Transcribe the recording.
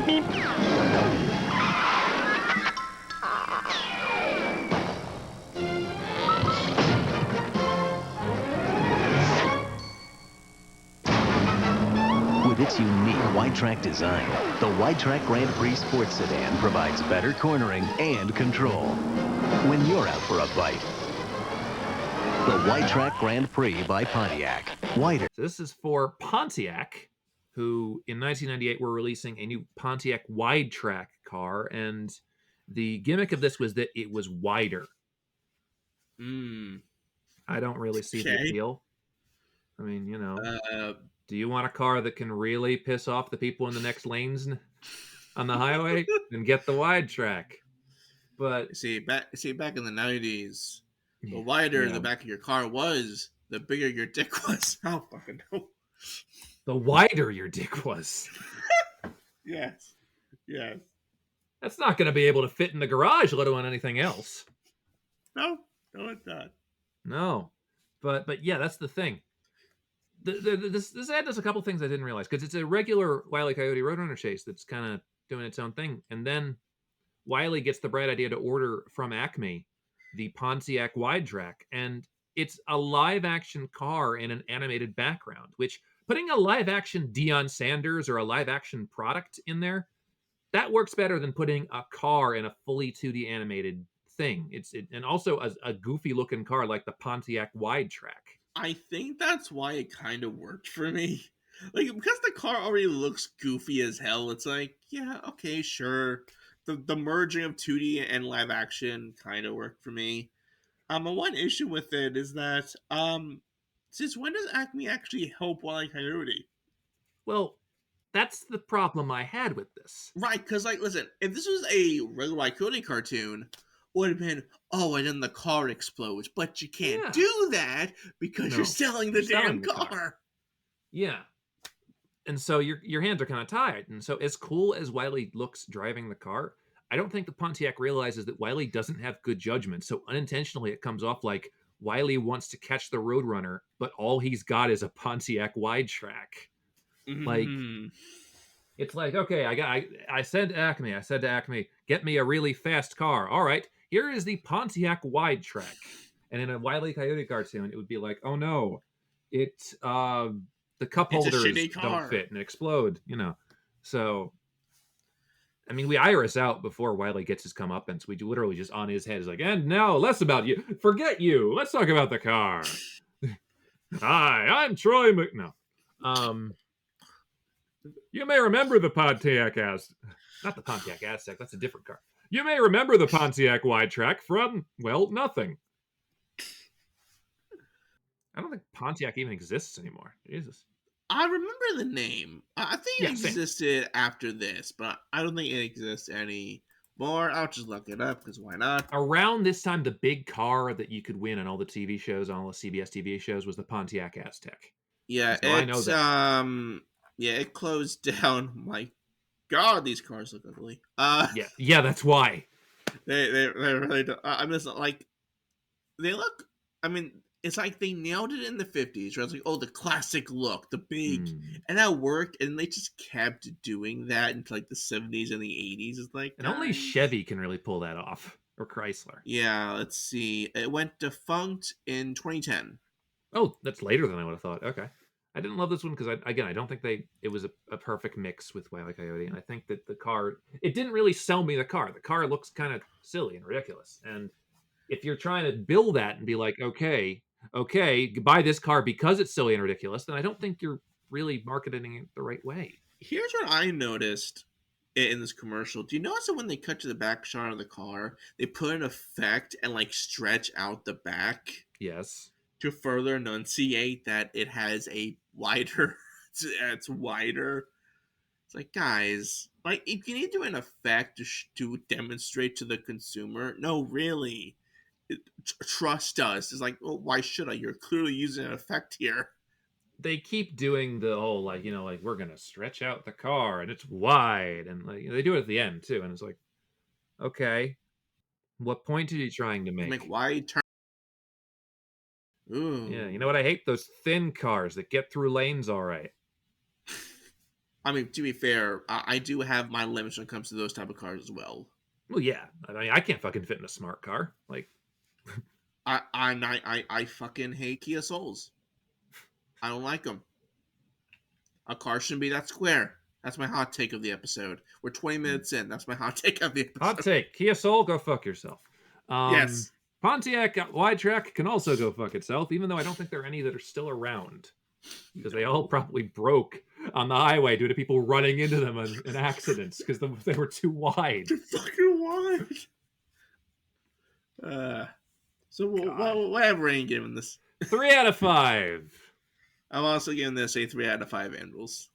With its unique wide-track design, the wide-track Grand Prix Sports Sedan provides better cornering and control when you're out for a bite. The wide-track Grand Prix by Pontiac. Wider. So this is for Pontiac, who in 1998 were releasing a new Pontiac wide-track car, and the gimmick of this was that it was wider. I don't really see the appeal. I mean, you know, do you want a car that can really piss off the people in the next lanes on the highway? Then get the wide track. But see back in the 90s, the wider the back of your car was, the bigger your dick was. I don't fucking know. The wider your dick was. Yes. That's not going to be able to fit in the garage, let alone anything else. No, it's not. No, but yeah, that's the thing. This ad does a couple things I didn't realize, because it's a regular Wile E. Coyote Roadrunner chase that's kind of doing its own thing, and then Wile gets the bright idea to order from Acme the Pontiac wide track, and it's a live-action car in an animated background, which putting a live-action Deion Sanders or a live-action product in there, that works better than putting a car in a fully 2D animated thing. And also a goofy-looking car like the Pontiac wide track. I think that's why it kind of worked for me. Like, because the car already looks goofy as hell, it's like, yeah, okay, sure. The merging of 2D and live action kind of worked for me. One issue with it is that, since when does Acme actually help Wile E. Coyote? Well, that's the problem I had with this. Right, because, like, listen, if this was a regular Wile E. Coyote cartoon, would have been, oh, and then the car explodes. But you can't do that because you're selling the damn car. Yeah. And so your hands are kind of tied. And so as cool as Wile looks driving the car, I don't think the Pontiac realizes that Wile doesn't have good judgment. So unintentionally, it comes off like Wile wants to catch the Roadrunner, but all he's got is a Pontiac wide track. Like, it's like, okay, I said to Acme, get me a really fast car. All right. Here is the Pontiac wide track. And in a Wile E. Coyote cartoon, it would be like, oh no, the cup holders don't fit and explode, you know. So, I mean, we iris out before Wile gets his comeuppance. We literally just on his head is like, and now less about you. Forget you. Let's talk about the car. Hi, I'm Troy No. You may remember the Pontiac not the Pontiac Aztec, that's a different car. You may remember the Pontiac wide track from, well, nothing. I don't think Pontiac even exists anymore. Jesus. I remember the name. I think it existed after this, but I don't think it exists anymore. I'll just look it up, because why not? Around this time, the big car that you could win on all the TV shows, on all the CBS TV shows, was the Pontiac Aztec. Yeah, so I know that. Yeah, it closed down. My God, these cars look ugly. Yeah, that's why. They really don't. I mean, it's not like they look. I mean, it's like they nailed it in the 50s. Where it's like, oh, the classic look, the big, and that worked. And they just kept doing that into like the 70s and the 80s. It's like, and only Chevy can really pull that off, or Chrysler. Yeah, let's see. It went defunct in 2010. Oh, that's later than I would have thought. Okay. I didn't love this one because, I don't think it was a perfect mix with Wile E. Coyote. And I think that the car, it didn't really sell me the car. The car looks kind of silly and ridiculous. And if you're trying to build that and be like, okay, buy this car because it's silly and ridiculous, then I don't think you're really marketing it the right way. Here's what I noticed in this commercial. Do you notice that when they cut to the back shot of the car, they put an effect and like stretch out the back? Yes. To further enunciate that it has a wider, it's wider. It's like, guys, like, if you need to do an effect to demonstrate to the consumer, no, really, trust us. It's like, well, why should I? You're clearly using an effect here. They keep doing the whole, like, we're going to stretch out the car and it's wide. And like, they do it at the end too. And it's like, okay, what point are you trying to make? Wide turn. Ooh. Yeah, you know what? I hate those thin cars that get through lanes all right. I mean, to be fair, I do have my limits when it comes to those type of cars as well. Well, yeah. I mean, I can't fucking fit in a smart car. Like, I fucking hate Kia Souls. I don't like them. A car shouldn't be that square. That's my hot take of the episode. We're 20 minutes in. That's my hot take of the episode. hot take: Kia Soul, go fuck yourself. Yes. Pontiac wide track can also go fuck itself, even though I don't think there are any that are still around because they all probably broke on the highway due to people running into them in accidents because they were too wide. They're fucking wide. So what have Rain given this? 3 out of 5. I'm also giving this a 3 out of 5 Andals.